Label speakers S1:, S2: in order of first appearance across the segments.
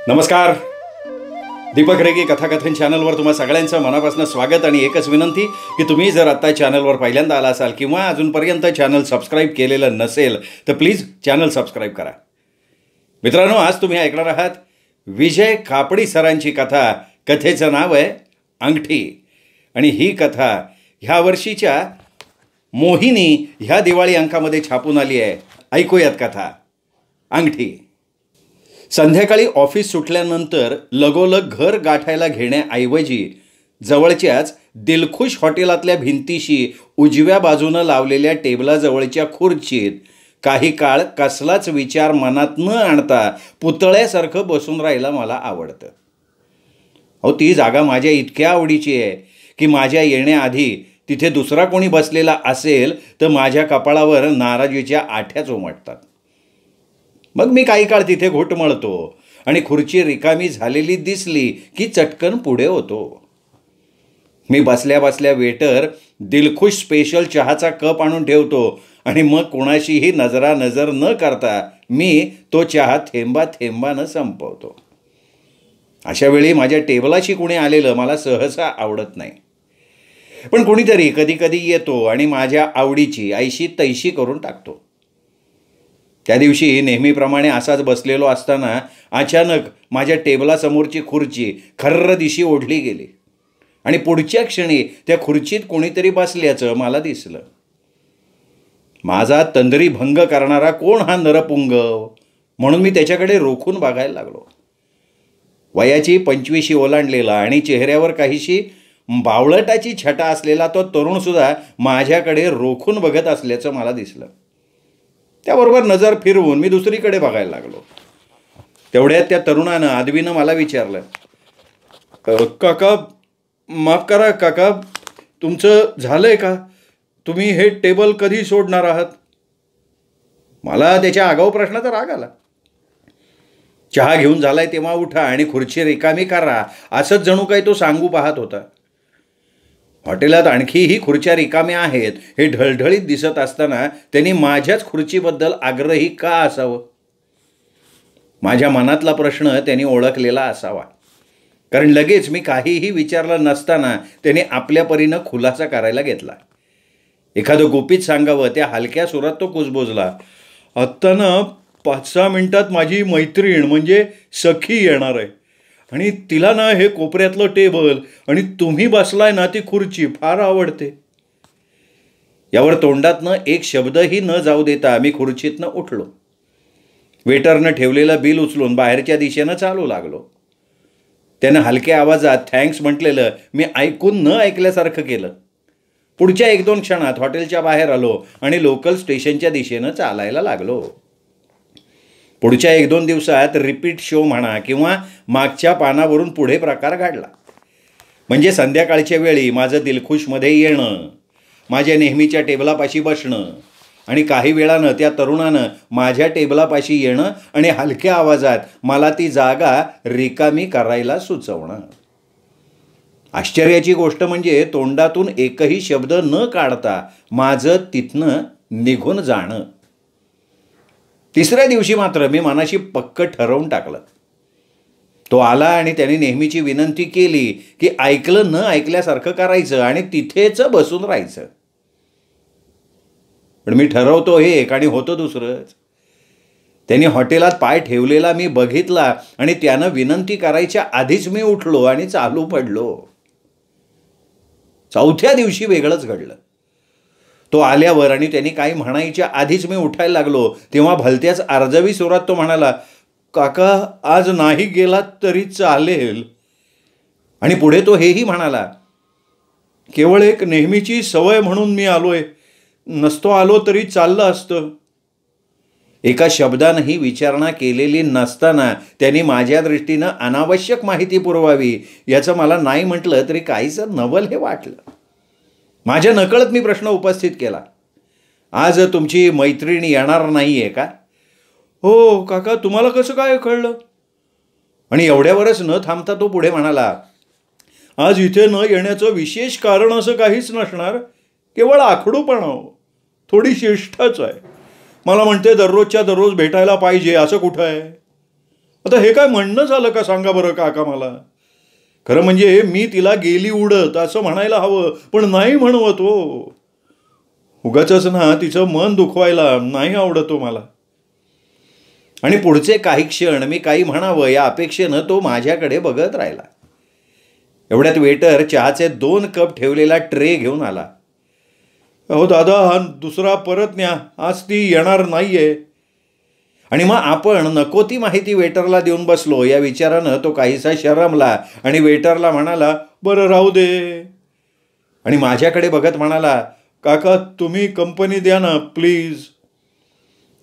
S1: नमस्कार. दीपक रेगे कथाकथन चॅनलवर तुम्हा सगळ्यांचं मनापासून स्वागत आणि एकच विनंती की तुम्ही जर आत्ता चॅनलवर पहिल्यांदा आला असाल किंवा अजूनपर्यंत चॅनल सबस्क्राईब केलेलं नसेल तर प्लीज चॅनल सबस्क्राईब करा. मित्रांनो, आज तुम्ही ऐकणार आहात विजय कापडी सरांची कथा. कथेचं नाव आहे अंगठी आणि ही कथा ह्या वर्षीच्या मोहिनी ह्या दिवाळी अंकामध्ये छापून आली आहे. ऐकूयात कथा अंगठी. संध्याकाळी ऑफिस सुटल्यानंतर लगोलग घर गाठायला घेण्याऐवजी जवळच्याच दिलखुश हॉटेलातल्या भिंतीशी उजव्या बाजूनं लावलेल्या टेबलाजवळच्या खुर्चीत काही काळ कसलाच विचार मनात न आणता पुतळ्यासारखं बसून राहायला मला आवडतं. अहो, ती जागा माझ्या इतक्या आवडीची आहे की माझ्या येण्याआधी तिथे दुसरा कोणी बसलेला असेल तर माझ्या कपाळावर नाराजीच्या आठ्याच उमटतात. मग मी काही काळ तिथे घोटमळतो आणि खुर्ची रिकामी झालेली दिसली की चटकन पुढे होतो. मी बसल्या बसल्या वेटर दिलखुश स्पेशल चहाचा कप आणून ठेवतो आणि मग कोणाशीही नजरानजर न करता मी तो चहा थेंबा थेंबानं संपवतो. अशा वेळी माझ्या टेबलाशी कोणी आलेलं मला सहसा आवडत नाही, पण कोणीतरी कधी कधी येतो आणि माझ्या आवडीची ऐशी तैशी करून टाकतो. त्या दिवशी नेहमीप्रमाणे असाच बसलेलो असताना अचानक माझ्या टेबलासमोरची खुर्ची खर्र दिशी ओढली गेली आणि पुढच्या क्षणी त्या खुर्चीत कोणीतरी बसल्याचं मला दिसलं. माझा तंद्री भंग करणारा कोण हा नरपुंग म्हणून मी त्याच्याकडे रोखून बघायला लागलो. वयाची 25 ओलांडलेला आणि चेहऱ्यावर काहीशी बावळटाची छटा असलेला तो तरुणसुद्धा माझ्याकडे रोखून बघत असल्याचं मला दिसलं. त्याबरोबर नजर फिरवून मी दुसरीकडे बघायला लागलो. तेवढ्यात त्या तरुणानं आदवीनं मला विचारलं, काका माफ करा काका, तुमचं झालं आहे का? तुम्ही हे टेबल कधी सोडणार आहात? मला त्याच्या आगाऊ प्रश्नाचा राग आला. चहा घेऊन झालाय तेव्हा उठा आणि खुर्ची रिकामी करा असंच जणू काही तो सांगू पाहत होता. हॉटेलात आणखीही खुर्च्या रिकाम्या आहेत हे ढळढळीत दिसत असताना त्यांनी माझ्याच खुर्चीबद्दल आग्रही का असावं? माझ्या मनातला प्रश्न त्यांनी ओळखलेला असावा, कारण लगेच मी काहीही विचारलं नसताना त्याने आपल्या परीनं खुलासा करायला घेतला. एखादं गुपित सांगावं त्या हलक्या सुरात तो कुजबुजला, आत्ता ना 5-6 मिनिटात माझी मैत्रीण म्हणजे सखी येणार आहे आणि तिला ना हे कोपऱ्यातलं टेबल आणि तुम्ही बसलाय ना ती खुर्ची फार आवडते. यावर तोंडातनं एक शब्दही न जाऊ देता मी खुर्चीतनं उठलो. वेटरनं ठेवलेलं बिल उचलून बाहेरच्या दिशेनं चालू लागलो. त्यानं हलक्या आवाजात थँक्स म्हटलेलं मी ऐकून न ऐकल्यासारखं केलं. पुढच्या 1-2 क्षणात हॉटेलच्या बाहेर आलो आणि लोकल स्टेशनच्या दिशेनं चालायला लागलो. पुढच्या 1-2 दिवसात रिपीट शो म्हणा किंवा मागच्या पानावरून पुढे प्रकार घडला. म्हणजे संध्याकाळच्या वेळी माझं दिलखुशमध्ये येणं, माझ्या नेहमीच्या टेबलापाशी बसणं आणि काही वेळानं त्या तरुणानं माझ्या टेबलापाशी येणं आणि हलक्या आवाजात मला ती जागा रिकामी करायला सुचवणं. आश्चर्याची गोष्ट म्हणजे तोंडातून एकही शब्द न काढता माझं तिथनं निघून जाणं. तिसऱ्या दिवशी मात्र मी मनाशी पक्क ठरवून टाकलं. तो आला आणि त्याने नेहमीची विनंती केली की ऐकलं न ऐकल्यासारखं करायचं आणि तिथेच बसून राहायचं. पण मी ठरवतो एक आणि होतं दुसरंच. त्याने हॉटेलात पाय ठेवलेला मी बघितला आणि त्यानं विनंती करायच्या आधीच मी उठलो आणि चालू पडलो. चौथ्या दिवशी वेगळंच घडलं. तो आल्यावर आणि त्यांनी काही म्हणायच्या आधीच मी उठायला लागलो तेव्हा भलत्याच अर्जवी सुरात तो म्हणाला, काका आज नाही गेलात तरी चालेल. आणि पुढे तो हेही म्हणाला, केवळ एक नेहमीची सवय म्हणून मी आलोय, नसतो आलो तरी चाललं असतं. एका शब्दानंही विचारणा केलेली नसताना त्यांनी माझ्या दृष्टीनं अनावश्यक माहिती पुरवावी याचं मला नाही म्हटलं तरी काहीसं नवल हे वाटलं. माझ्या नकळत मी प्रश्न उपस्थित केला, आज तुमची मैत्रीण येणार नाही आहे का? हो काका, तुम्हाला कसं काय कळलं? आणि एवढ्यावरच न थांबता तो पुढे म्हणाला, आज इथे न येण्याचं विशेष कारण असं काहीच नसणार, केवळ आखडूपणा, थोडी शिष्टच आहे. मला म्हणते दररोजच्या दररोज भेटायला पाहिजे, असं कुठं आहे? आता हे काय म्हणणं झालं का सांगा बरं काका मला. खरं म्हणजे मी तिला गेली उडत असं म्हणायला हवं, पण नाही म्हणवत हो. उगाचच ना तिचं मन दुखवायला नाही आवडतो मला. आणि पुढचे काही क्षण मी काही म्हणावं या अपेक्षेनं तो माझ्याकडे बघत राहिला. एवढ्यात वेटर चहाचे 2 कप ठेवलेला ट्रे घेऊन आला. अहो दादा, हा दुसरा परत न्या, आज ती येणार नाहीये. आणि मग आपण नको ती माहिती वेटरला देऊन बसलो. या विचारानं तो काहीसा शरमला आणि वेटरला म्हणाला, बरं राहू दे. आणि माझ्याकडे बघत म्हणाला, काका तुम्ही कंपनी द्या ना प्लीज.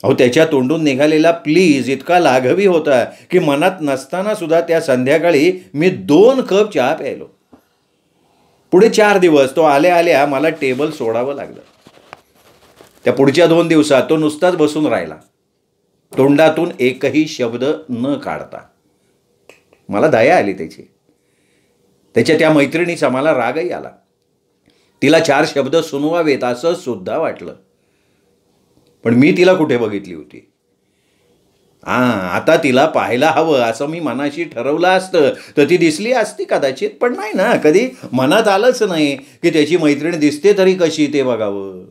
S1: अहो, त्याच्या तोंडून निघालेला प्लीज इतका लाघवी होता की मनात नसताना सुद्धा त्या संध्याकाळी मी 2 कप चहा प्यायलो. पुढे 4 दिवस तो आल्या आल्या मला टेबल सोडावं लागलं. त्या पुढच्या 2 दिवसात तो नुसताच बसून राहिला, तोंडातून एकही शब्द न काढता. मला दया आली त्याची. त्याच्या त्या मैत्रिणीचा मला रागही आला. तिला 4 शब्द सुनवावेत असं सुद्धा वाटलं. पण मी तिला कुठे बघितली होती. आता तिला पाहायला हवं असं मी मनाशी ठरवलं असतं तर ती दिसली असती कदाचित. पण नाही ना, कधी मनात आलंच नाही की त्याची मैत्रीण दिसते तरी कशी ते बघावं.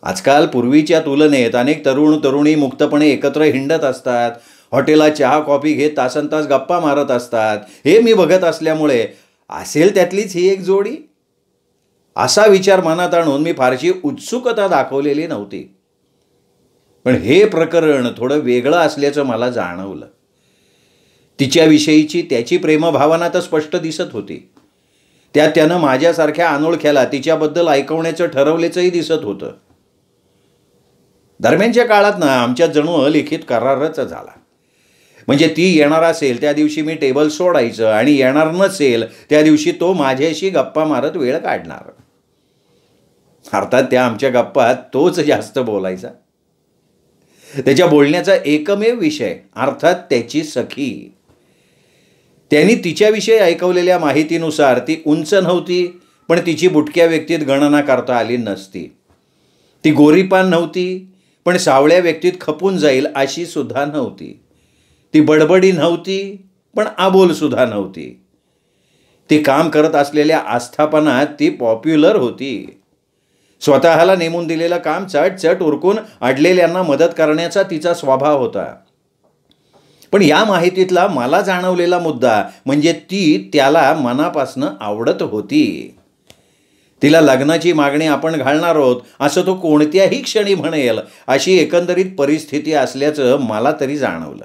S1: आजकाल पूर्वीच्या तुलनेत अनेक तरुण तरुणी मुक्तपणे एकत्र हिंडत असतात. हॉटेलात चहा कॉफी घेत तासनतास गप्पा मारत असतात. हे मी बघत असल्यामुळे असेल त्यातलीच ही एक जोडी असा विचार मनात आणून मी फारशी उत्सुकता दाखवलेली नव्हती. पण हे प्रकरण थोडं वेगळं असल्याचं मला जाणवलं. तिच्याविषयीची त्याची प्रेमभावना तर स्पष्ट दिसत होती. त्यात त्यानं माझ्यासारख्या अनोळख्याला तिच्याबद्दल ऐकवण्याचं ठरवल्याचंही दिसत होतं. दरम्यानच्या काळात ना आमच्यात जणू अलिखित करारच झाला. म्हणजे ती येणार असेल त्या दिवशी मी टेबल सोडायचं आणि येणार नसेल त्या दिवशी तो माझ्याशी गप्पा मारत वेळ काढणार. अर्थात त्या आमच्या गप्पात तोच जास्त बोलायचा. त्याच्या बोलण्याचा एकमेव विषय अर्थात त्याची सखी. त्यांनी तिच्याविषयी ऐकवलेल्या माहितीनुसार ती उंच नव्हती, पण तिची बुटक्या व्यक्तीत गणना करता आली नसती. ती गोरीपान नव्हती, पण सावळ्या व्यक्तीत खपून जाईल अशी सुद्धा नव्हती. ती बडबडी नव्हती, पण आबोल सुद्धा नव्हती. ती काम करत असलेल्या आस्थापनात ती पॉप्युलर होती. स्वतःला नेमून दिलेलं काम चट उरकून अडलेल्यांना मदत करण्याचा तिचा स्वभाव होता. पण या माहितीतला मला जाणवलेला मुद्दा म्हणजे ती त्याला मनापासनं आवडत होती. तिला लग्नाची मागणी आपण घालणार आहोत असं तो कोणत्याही क्षणी म्हणेल अशी एकंदरीत परिस्थिती असल्याचं मला तरी जाणवलं.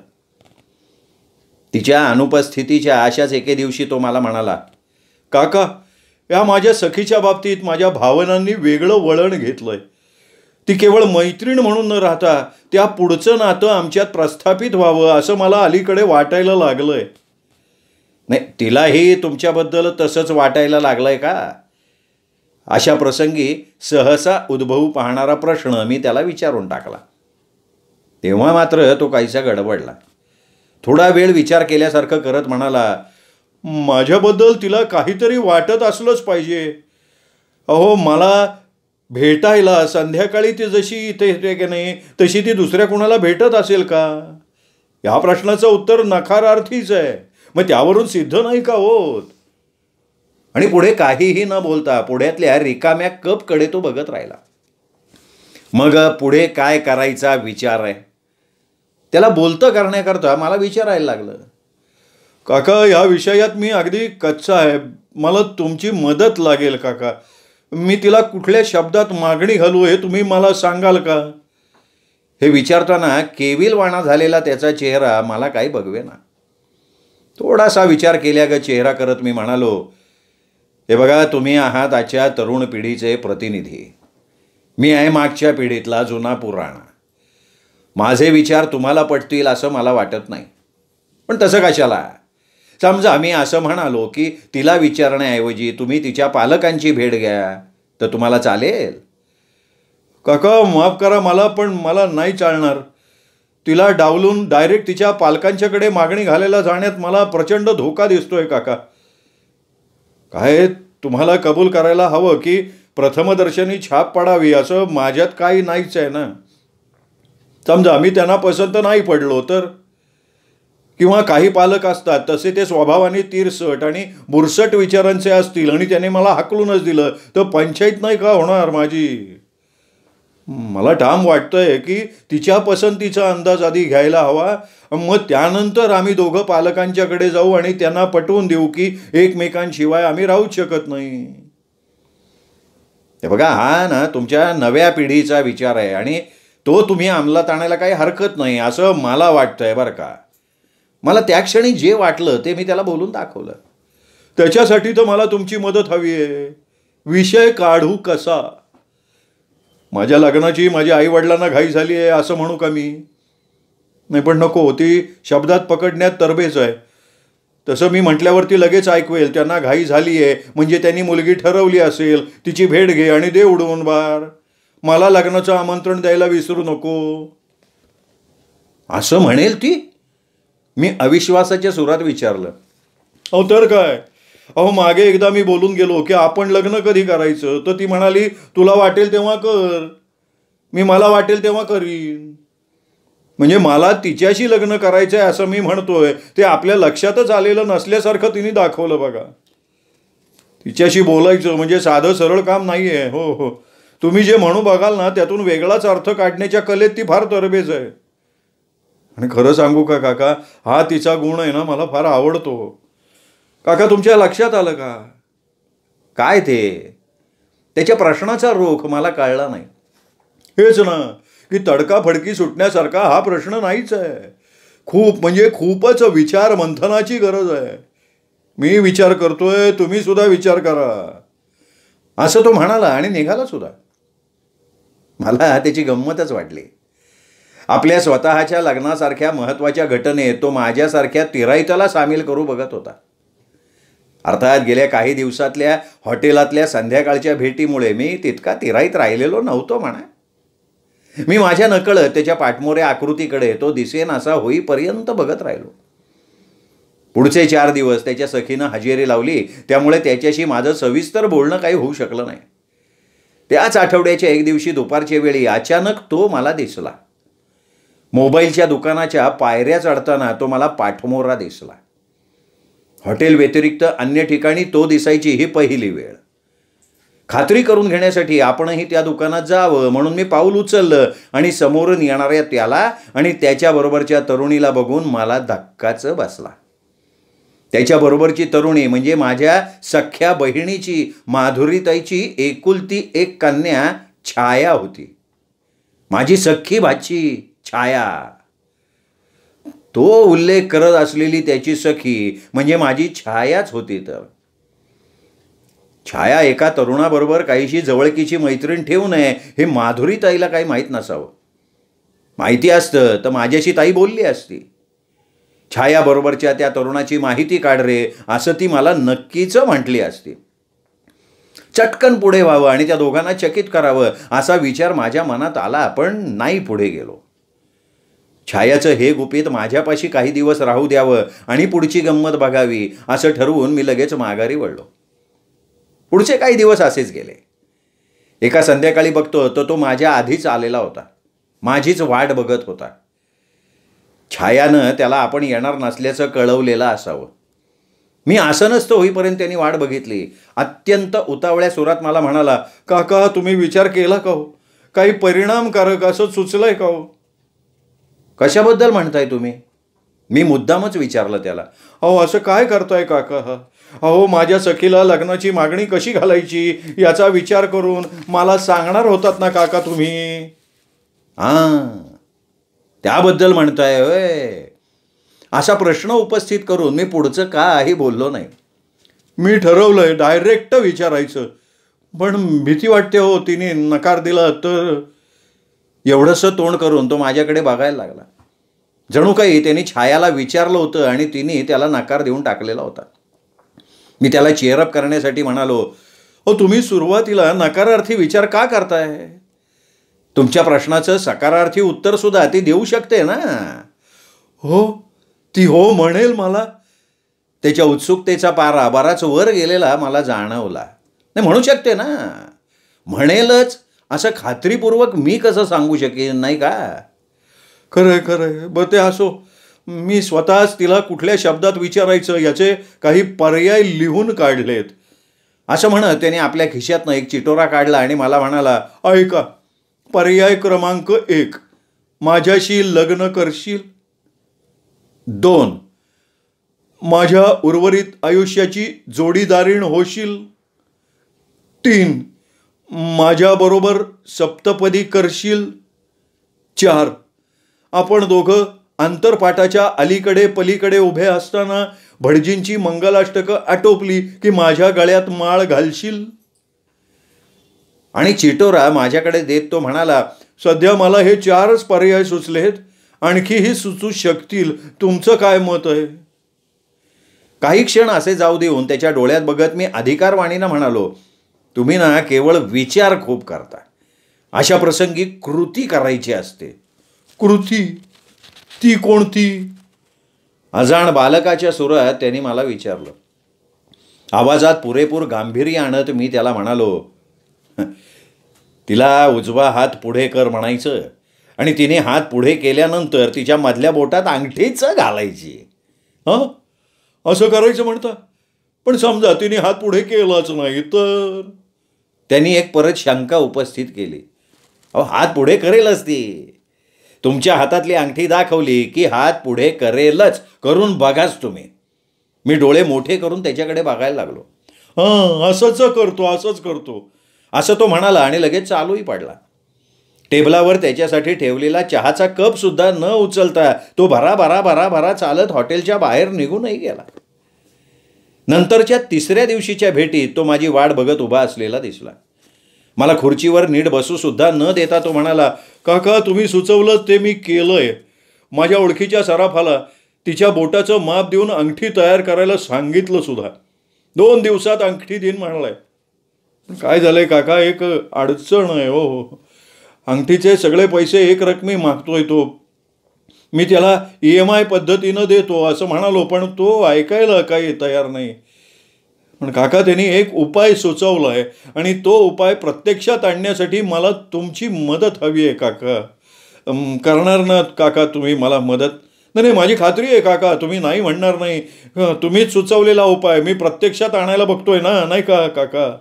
S1: तिच्या अनुपस्थितीच्या अशाच एके दिवशी तो मला म्हणाला, काका, या माझ्या सखीच्या बाबतीत माझ्या भावनांनी वेगळं वळण घेतलंय. ती केवळ मैत्रीण म्हणून न राहता त्या पुढचं नातं आमच्यात प्रस्थापित व्हावं असं मला अलीकडे वाटायला लागलंय. नाही, तिलाही तुमच्याबद्दल तसंच वाटायला लागलंय का? अशा प्रसंगी सहसा उद्भवू पाहणारा प्रश्न मी त्याला विचारून टाकला. तेव्हा मात्र तो काहीसा गडबडला. थोडा वेळ विचार केल्यासारखं करत म्हणाला, माझ्याबद्दल तिला काहीतरी वाटत असलंच पाहिजे. अहो, मला भेटायला संध्याकाळी ती जशी इथे येते की नाही तशी ती दुसऱ्या कोणाला भेटत असेल का? या प्रश्नाचं उत्तर नकारार्थीच आहे. मग त्यावरून सिद्ध नाही का होत? आणि पुढे काहीही न बोलता पुढ्यातल्या रिकाम्या कपकडे तो बघत राहिला. मग पुढे काय करायचा विचार आहे त्याला बोलतं करण्याकरता मला विचारायला लागलं, काका, या विषयात मी अगदी कच्चा आहे. मला तुमची मदत लागेल काका. मी तिला कुठल्या शब्दात मागणी घालू हे तुम्ही मला सांगाल का? हे विचारताना केविलवाणा झालेला त्याचा चेहरा मला काही बघवेना. थोडासा विचार केल्यागत चेहरा करत मी म्हणालो, हे बघा, तुम्ही आहात आजच्या तरुण पिढीचे प्रतिनिधी. मी आहे मागच्या पिढीतला जुना पुराणा. माझे विचार तुम्हाला पटतील असं मला वाटत नाही. पण तसं कशाला? समजा मी असं म्हणालो की तिला विचारण्याऐवजी तुम्ही तिच्या पालकांची भेट घ्या तर तुम्हाला चालेल? काका, माफ करा मला, पण मला नाही चालणार. तिला डावलून डायरेक्ट तिच्या पालकांच्याकडे मागणी घालायला जाण्यात मला प्रचंड धोका दिसतोय काका. काय तुम्हाला कबूल करायला हवं की प्रथमदर्शनी छाप पडावी असं माझ्यात काही नाहीच आहे ना. समजा मी त्यांना पसंत नाही पडलो तर किंवा काही पालक असतात तसे ते स्वभावाने तिरसट आणि बुरसट विचारांचे असतील आणि त्याने मला हाकलूनच दिलं तर पंचायत नाही का होणार माझी. मला ठाम वाटतंय की तिच्या पसंतीचा अंदाज आधी घ्यायला हवा, मग त्यानंतर आम्ही दोघं पालकांच्याकडे जाऊ आणि त्यांना पटवून देऊ की एकमेकांशिवाय आम्ही राहूच शकत नाही. हे बघा, हा ना तुमच्या नव्या पिढीचा विचार आहे आणि तो तुम्ही अंमलात आणायला काही हरकत नाही असं मला वाटतंय बरं का. मला त्या क्षणी जे वाटलं ते मी त्याला बोलून दाखवलं. त्याच्यासाठी तर मला तुमची मदत हवी आहे. विषय काढू कसा? माझ्या लग्नाची माझ्या आईवडिलांना घाई झाली आहे असं म्हणू का मी? नाही, पण नको, ती शब्दात पकडण्यात तरबेज आहे. तसं मी म्हटल्यावरती लगेच ऐकवेल. त्यांना घाई झाली आहे म्हणजे त्यांनी मुलगी ठरवली असेल, तिची भेट घे आणि दे उडवून बार. मला लग्नाचं आमंत्रण द्यायला विसरू नको असं म्हणेल ती. मी अविश्वासाच्या सुरात विचारलं, अहो तर काय? अहो मागे एकदा मी बोलून गेलो की आपण लग्न कधी करायचं, तर ती म्हणाली तुला वाटेल तेव्हा कर. मला वाटेल तेव्हा करीन. म्हणजे मला तिच्याशी लग्न करायचं आहे असं मी म्हणतोय ते आपल्या लक्षातच आलेलं नसल्यासारखं तिने दाखवलं बघा. तिच्याशी बोलायचं म्हणजे साधं सरळ काम नाही आहे. हो हो, तुम्ही जे म्हणू बघाल ना त्यातून वेगळाच अर्थ काढण्याच्या कलेत ती फार तरबेज आहे. आणि खरं सांगू का काका, हा तिचा गुण आहे ना मला फार आवडतो. काका, तुमच्या लक्षात आलं का काय ते? त्याच्या प्रश्नाचा रोख मला कळला नाही. हेच ना की तडकाफडकी सुटण्यासारखा हा प्रश्न नाहीच आहे. खूप म्हणजे खूपच विचार मंथनाची गरज आहे. मी विचार करतोय, तुम्ही सुद्धा विचार करा असं तो म्हणाला आणि निघाला सुद्धा. मला त्याची गंमतच वाटली. आपल्या स्वतःच्या लग्नासारख्या महत्त्वाच्या घटनेत तो माझ्यासारख्या तिराईताला सामील करू बघत होता. अर्थात गेल्या काही दिवसातल्या हॉटेलातल्या संध्याकाळच्या भेटीमुळे मी तितका तिराईत राहिलेलो नव्हतो म्हणा. मी माझ्या नकळत त्याच्या पाठमोऱ्या आकृतीकडे तो दिसेन असा होईपर्यंत बघत राहिलो. पुढचे 4 दिवस त्याच्या सखीनं हजेरी लावली, त्यामुळे त्याच्याशी माझं सविस्तर बोलणं काही होऊ शकलं नाही. त्याच आठवड्याच्या एक दिवशी दुपारच्या वेळी अचानक तो मला दिसला. मोबाईलच्या दुकानाच्या पायऱ्या चढताना तो मला पाठमोरा दिसला. हॉटेल व्यतिरिक्त अन्य ठिकाणी तो दिसायची ही पहिली वेळ. खात्री करून घेण्यासाठी आपणही त्या दुकानात जावं म्हणून मी पाऊल उचललं आणि समोरून येणाऱ्या त्याला आणि त्याच्याबरोबरच्या तरुणीला बघून मला धक्काच बसला. त्याच्याबरोबरची तरुणी म्हणजे माझ्या सख्या बहिणीची, माधुरीताईची एकुलती एक कन्या छाया होती. माझी सख्खी भाची छाया. तो उल्लेख करत असलेली त्याची सखी म्हणजे माझी छायाच होती. तर छाया एका तरुणाबरोबर काहीशी जवळकीची मैत्रीण ठेवू नये हे माधुरीताईला काही माहीत नसावं. माहिती असतं तर माझ्याशी ताई बोलली असती. छायाबरोबरच्या त्या तरुणाची माहिती काढ रे असं ती मला नक्कीच म्हटली असती. चटकन पुढे व्हावं आणि त्या दोघांना चकित करावं असा विचार माझ्या मनात आला, पण नाही पुढे गेलो. छायाचं हे गुपित माझ्यापाशी काही दिवस राहू द्यावं आणि पुढची गंमत बघावी असं ठरवून मी लगेच माघारी वळलो. पुढचे काही दिवस असेच गेले. एका संध्याकाळी बघतो तर तो माझ्या आधीच आलेला होता. माझीच वाट बघत होता. छायानं त्याला आपण येणार नसल्याचं कळवलेलं असावं. मी आसनस्थ होईपर्यंत त्यांनी वाट बघितली. अत्यंत उतावळ्या सुरात मला म्हणाला, काका तुम्ही विचार केला का हो? काही परिणामकारक असं सुचलंय का हो? कशाबद्दल म्हणताय तुम्ही? मी मुद्दामच विचारलं त्याला. अहो असं काय करताय काका? अहो माझ्या सखीला लग्नाची मागणी कशी घालायची याचा विचार करून मला सांगणार होतात ना काका तुम्ही. हां, त्याबद्दल म्हणताय होय? असा प्रश्न उपस्थित करून मी पुढचं काही बोललो नाही. मी ठरवलंय डायरेक्ट विचारायचं, पण भीती वाटते हो, तिने नकार दिला तर. एवढंसं तोंड करून तो माझ्याकडे बघायला लागला. जणू काही त्यांनी छायाला विचारलं होतं आणि तिने त्याला नकार देऊन टाकलेला होता. मी त्याला चेअरअप करण्यासाठी म्हणालो, हो तुम्ही सुरुवातीला नकारार्थी विचार का करताय? तुमच्या प्रश्नाचं सकारार्थी उत्तरसुद्धा ती देऊ शकते ना. हो, ती हो म्हणेल मला. त्याच्या उत्सुकतेचा पारा बराच वर गेलेला मला जाणवला. नाही, म्हणू शकते ना, म्हणेलच असं खात्रीपूर्वक मी कसं सांगू शकेन, नाही का? खरंय खरंय, बरं ते असो, मी स्वतःच तिला कुठल्या शब्दात विचारायचं याचे काही पर्याय लिहून काढलेत. असं म्हणत त्याने आपल्या खिशातनं एक चिटोरा काढला आणि मला म्हणाला, ऐका, पर्याय क्रमांक 1, माझ्याशी लग्न करशील? 2, माझ्या उर्वरित आयुष्याची जोडीदारीण होशील? 3, माझ्याबरोबर सप्तपदी करशील? 4, आपण दोघं अंतरपाटाच्या अलीकडे पलीकडे उभे असताना भटजींची मंगलाष्टकं आटोपली की माझ्या गळ्यात माळ घालशील? आणि चिटोरा माझ्याकडे देत तो म्हणाला, सध्या मला हे 4च पर्याय सुचलेत, आणखीही सुचू शकतील. तुमचं काय मत आहे? काही क्षण असे जाऊ देऊन त्याच्या डोळ्यात बघत मी अधिकारवाणीनं म्हणालो, तुम्ही ना केवळ विचार खूप करता. अशा प्रसंगी कृती करायची असते. कृती? ती कोणती? अजाण बालकाच्या सुरात त्यांनी मला विचारलं. आवाजात पुरेपूर गांभीर्य आणत मी त्याला म्हणालो, तिला उजवा हात पुढे कर म्हणायचं आणि तिने हात पुढे केल्यानंतर तिच्या मधल्या बोटात अंगठीच घालायची. हां, असं करायचं म्हणता? पण समजा तिने हात पुढे केलाच नाही तर? त्यांनी एक परत शंका उपस्थित केली. अहो, हात पुढे करेलच ती. तुमच्या हातातली अंगठी दाखवली की हात पुढे करेलच. करून बघाच तुम्ही. मी डोळे मोठे करून त्याच्याकडे बघायला लागलो. हां, असंच करतो असं तो म्हणाला आणि लगेच चालूही पडला. टेबलावर त्याच्यासाठी ठेवलेला चहाचा कप सुद्धा न उचलता तो भरा चालत हॉटेलच्या बाहेर निघूनही गेला. नंतरच्या 3ऱ्या दिवशीच्या भेटीत तो माझी वाट बघत उभा असलेला दिसला. मला खुर्चीवर नीट बसू सुद्धा न देता तो म्हणाला, काका, तुम्ही सुचवलं ते मी केलंय. माझ्या ओळखीच्या सराफाला तिच्या बोटाचं माप देऊन अंगठी तयार करायला सांगितलं सुद्धा. 2 दिवसात अंगठी देईन म्हणालाय. काय झालंय काका, एक अडचण आहे हो. अंगठीचे सगळे पैसे एक रकमी मागतोय तो. मी त्याला EMI पद्धतीनं देतो असं म्हणालो, पण तो ऐकायला काही तयार नाही. पण काका, त्यांनी एक उपाय सुचवला आहे आणि तो उपाय प्रत्यक्षात आणण्यासाठी मला तुमची मदत हवी आहे काका. करणार ना काका तुम्ही मला मदत? नाही, माझी खात्री आहे काका, तुम्ही नाही म्हणणार नाही. तुम्हीच सुचवलेला उपाय मी प्रत्यक्षात आणायला बघतोय ना, नाही का काका?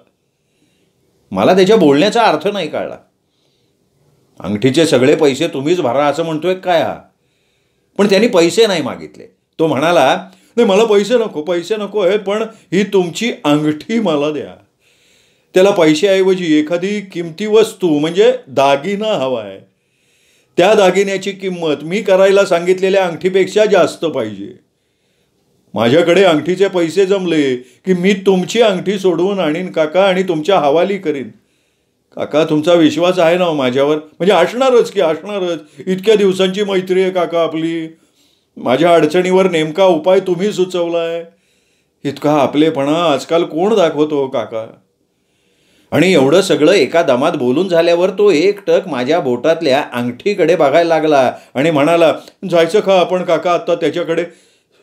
S1: मला त्याच्या बोलण्याचा अर्थ नाही कळला. अंगठीचे सगळे पैसे तुम्हीच भरा असं म्हणतोय काय हा? पण त्यांनी पैसे नाही मागितले. तो म्हणाला, नाही, मला पैसे नको आहेत, पण ही तुमची अंगठी मला द्या. त्याला पैशाऐवजी एखादी किमती वस्तू म्हणजे दागिना हवा आहे. त्या दागिन्याची किंमत मी करायला सांगितलेल्या अंगठीपेक्षा जास्त पाहिजे. माझ्याकडे अंगठीचे पैसे जमले की मी तुमची अंगठी सोडवून आणीन काका आणि तुमच्या हवाली करीन. काका, तुमचा विश्वास आहे ना माझ्यावर? म्हणजे असणारच. इतक्या दिवसांची मैत्री आहे काका आपली. माझ्या अडचणीवर नेमका उपाय तुम्ही सुचवलाय. इतका आपलेपणा आजकाल कोण दाखवतो काका? आणि एवढं सगळं एका दमात बोलून झाल्यावर तो एकटक माझ्या बोटातल्या अंगठीकडे बघायला लागला आणि म्हणाला, जायचं का आपण काका आत्ता त्याच्याकडे?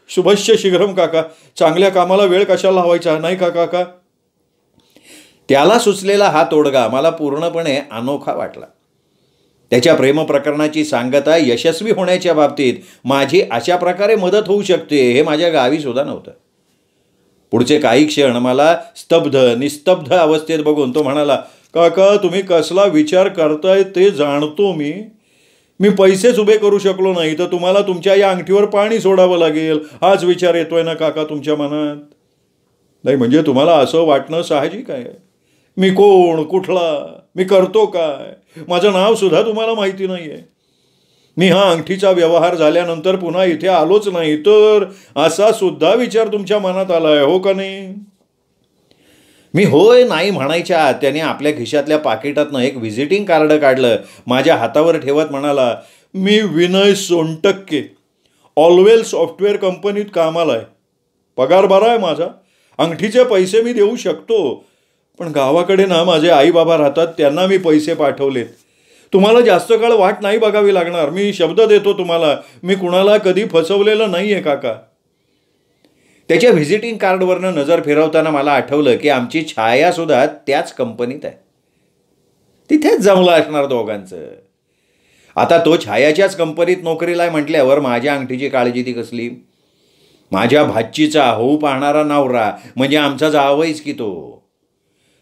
S1: शुभश्य शीघ्रम काका. चांगल्या कामाला वेळ कशाला लावायचा, नाही का काका? त्याला सुचलेला हा तोडगा मला पूर्णपणे अनोखा वाटला. त्याच्या प्रेमप्रकरणाची सांगता यशस्वी होण्याच्या बाबतीत माझी अशा प्रकारे मदत होऊ शकते हे माझ्या गावी सुद्धा नव्हतं. पुढचे काही क्षण मला निस्तब्ध अवस्थेत बघून तो म्हणाला, काका, तुम्ही कसला विचार करताय ते जाणतो मी पैसेच उभे करू शकलो नाही तर तुम्हाला तुमच्या या अंगठीवर पाणी सोडावं लागेल हाच विचार येतोय ना काका तुमच्या मनात? नाही, म्हणजे तुम्हाला असं वाटणं साहजिक आहे. मी कोण, कुठला, मी करतो काय, माझं नाव सुद्धा तुम्हाला माहिती नाही आहे. मी हा अंगठीचा व्यवहार झाल्यानंतर पुन्हा इथे आलोच नाही तर असा सुद्धा विचार तुमच्या मनात आलाय, हो का नाही? मी होय नाही म्हणायच्या आत त्याने आपल्या खिशातल्या पाकिटातनं एक व्हिजिटिंग कार्ड काढलं, माझ्या हातावर ठेवत म्हणाला, मी विनय सोनटक्के, ऑलवेल सॉफ्टवेअर कंपनीत कामाला आहे. पगार बरा आहे माझा. अंगठीचे पैसे मी देऊ शकतो, पण गावाकडे ना माझे आई बाबा राहतात, त्यांना मी पैसे पाठवलेत. तुम्हाला जास्त काळ वाट नाही बघावी लागणार. मी शब्द देतो तुम्हाला, मी कुणाला कधी फसवलेलं नाही आहे काका. त्याच्या व्हिजिटिंग कार्डवरनं नजर फिरवताना मला आठवलं की आमची छायासुद्धा त्याच कंपनीत आहे. तिथेच जमलं असणार दोघांचं. आता तो छायाच्याच कंपनीत नोकरीला आहे म्हटल्यावर माझ्या अंगठीची काळजी ती कसली? माझ्या भाचीचा होऊ पाहणारा नवरा म्हणजे आमचा जावईच की तो.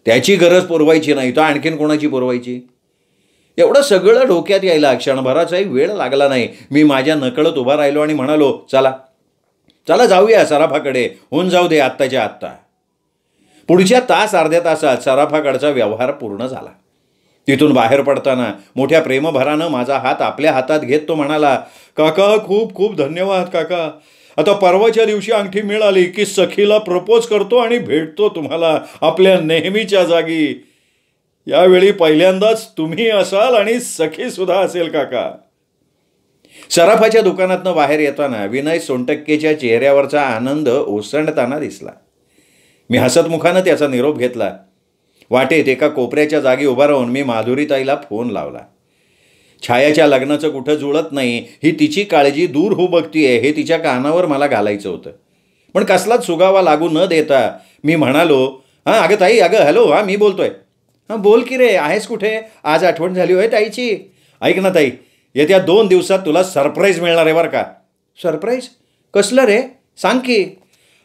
S1: त्याची गरज पुरवायची नाही तर आणखीन कोणाची पुरवायची? एवढं सगळं डोक्यात यायला क्षणभराचाही वेळ लागला नाही. मी माझ्या नकळत उभा राहिलो आणि म्हणालो, चला चला जाऊया सराफाकडे, होऊन जाऊ दे आत्ताच्या आत्ता. पुढच्या तास अर्ध्या तासात सराफाकडचा व्यवहार पूर्ण झाला. तिथून बाहेर पडताना मोठ्या प्रेमभरानं माझा हात आपल्या हातात घेत तो म्हणाला, काका खूप खूप धन्यवाद काका. आता परवाच्या दिवशी अंगठी मिळाली की सखीला प्रपोज करतो आणि भेटतो तुम्हाला आपल्या नेहमीच्या जागी. यावेळी पहिल्यांदाच तुम्ही असाल आणि सखी सुद्धा असेल काका. सराफाच्या दुकानातनं बाहेर येताना विनय सोनटक्केच्या चेहऱ्यावरचा आनंद ओसंडताना दिसला. मी हसतमुखानं त्याचा निरोप घेतला. वाटेत एका कोपऱ्याच्या जागी उभा राहून मी माधुरीताईला फोन लावला. छायाच्या लग्नाचं कुठं जुळत नाही ही तिची काळजी दूर होऊ बघतीये हे तिच्या कानावर मला घालायचं होतं. पण कसलाच सुगावा लागू न देता मी म्हणालो, हां अगं ताई, अगं हॅलो, हां मी बोलतोय. हां बोल की रे, आहेस कुठे? आज आठवण झाली होय ताईची. ऐक ना ताई, येत्या 2 दिवसात तुला सरप्राईज मिळणार आहे बरं का. सरप्राईज? कसलं रे? सांग की.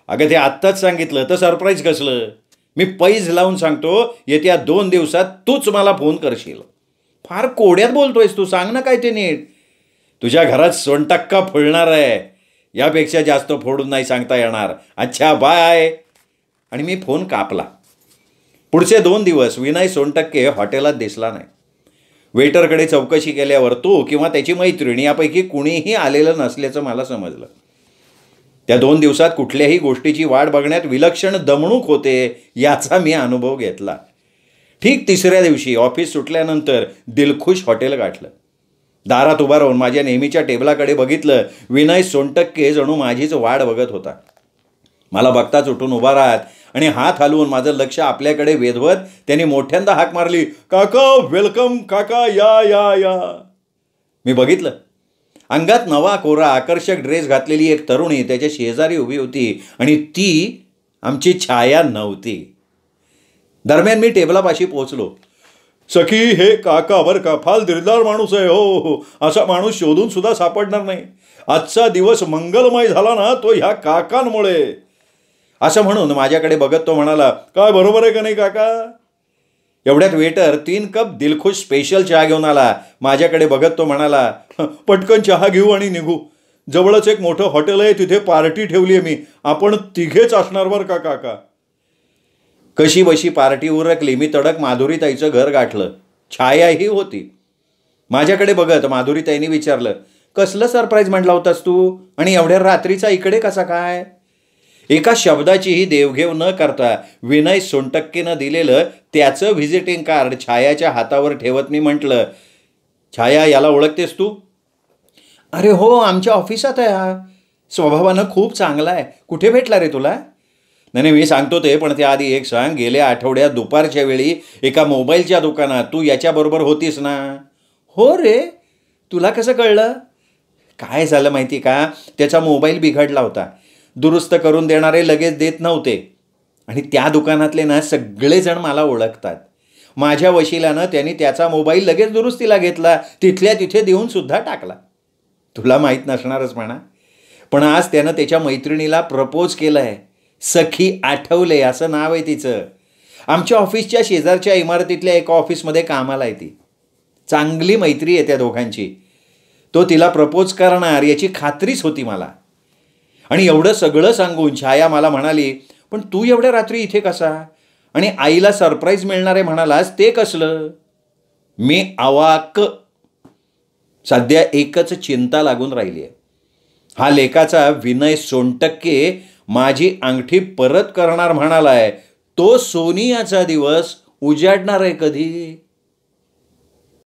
S1: अगं ते आत्ताच सांगितलं तर सरप्राईज कसलं? मी पैज लावून सांगतो, येत्या 2 दिवसात तूच मला फोन करशील. फार कोड्यात बोलतोयस तू, सांग ना काय ते नीट. तुझ्या घरात सोनटक्का फोडणार आहे. यापेक्षा जास्त फोडून नाही सांगता येणार. अच्छा बाय. आणि मी फोन कापला. पुढचे 2 दिवस विनय सोनटक्के हॉटेलात दिसला नाही. वेटरकडे चौकशी केल्यावर तो किंवा त्याची मैत्रीण यापैकी कुणीही आलेलं नसल्याचं मला समजलं. त्या 2 दिवसात कुठल्याही गोष्टीची वाट बघण्यात विलक्षण दमणूक होते याचा मी अनुभव घेतला. ठीक 3ऱ्या दिवशी ऑफिस सुटल्यानंतर दिलखुश हॉटेल गाठलं. दारात उभा राहून माझ्या नेहमीच्या टेबलाकडे बघितलं. विनय सोनटक्के जणू माझीच वाट बघत होता. मला बघताच उठून उभा राहत आणि हात हलवून माझं लक्ष आपल्याकडे वेधवत त्यांनी मोठ्यांदा हाक मारली, काका वेलकम काका, या या या. मी बघितलं. अंगात नवा कोरा आकर्षक ड्रेस घातलेली एक तरुणी त्याच्या शेजारी उभी होती आणि ती आमची छाया नव्हती. दरम्यान मी टेबलापाशी पोहोचलो. सखी, हे काका बरं का, फार दिलदार माणूस आहे. हो हो, असा माणूस शोधून सुद्धा सापडणार नाही. आजचा दिवस मंगलमय झाला ना तो ह्या काकांमुळे. असं म्हणून माझ्याकडे बघत तो म्हणाला, काय बरोबर आहे का नाही काका? एवढ्यात वेटर 3 कप दिलखुश स्पेशल चहा घेऊन आला. माझ्याकडे बघत तो म्हणाला, पटकन चहा घेऊ आणि निघू. जवळच एक मोठं हॉटेल आहे, तिथे पार्टी ठेवली आहे मी. आपण तिघेच असणार बरं का काका. कशी बशी पार्टी उरकली. मी तडक माधुरीताईचं घर गाठलं. छायाही होती. माझ्याकडे बघत माधुरीताईंनी विचारलं, कसलं सरप्राईज म्हटला होतास तू आणि एवढ्या रात्रीचा इकडे कसा काय? एका शब्दाचीही देवघेव न करता विनय सोनटक्केनं दिलेलं त्याचं व्हिजिटिंग कार्ड छायाच्या हातावर ठेवत मी म्हटलं, छाया, याला ओळखतेस तू? अरे हो, आमच्या ऑफिसात आहे हा. स्वभावानं खूप चांगला आहे. कुठे भेटला रे तुला? नाही मी सांगतो ते, पण त्याआधी एक सांग, गेल्या आठवड्यात दुपारच्या वेळी एका मोबाईलच्या दुकानात तू याच्याबरोबर होतीस ना? हो रे, तुला कसं कळलं? काय झालं माहिती का, त्याचा मोबाईल बिघडला होता. दुरुस्त करून देणारे लगेच देत नव्हते आणि त्या दुकानातले ना सगळेजण मला ओळखतात. माझ्या वशिल्यानं त्यांनी त्याचा मोबाईल लगेच दुरुस्तीला घेतला, तिथल्या तिथे देऊन सुद्धा टाकला. तुला माहीत नसणारच म्हणा, पण आज त्यानं त्याच्या मैत्रिणीला प्रपोज केलं आहे. सखी आठवले असं नाव आहे तिचं. आमच्या ऑफिसच्या शेजारच्या इमारतीतल्या एका ऑफिसमध्ये कामाला आहे ती. चांगली मैत्री आहे त्या दोघांची. तो तिला प्रपोज करणार याची खात्रीच होती मला. आणि एवढं सगळं सांगून छाया मला म्हणाली, पण तू एवढ्या रात्री इथे कसा? आणि आईला सरप्राईज मिळणार आहे म्हणालास, ते कसलं? मी अवाक. सध्या एकच चिंता लागून राहिली आहे. हा लेकाचा विनय सोनटक्के माझी अंगठी परत करणार म्हणालाय, तो सोनियाचा दिवस उजाडणार आहे कधी?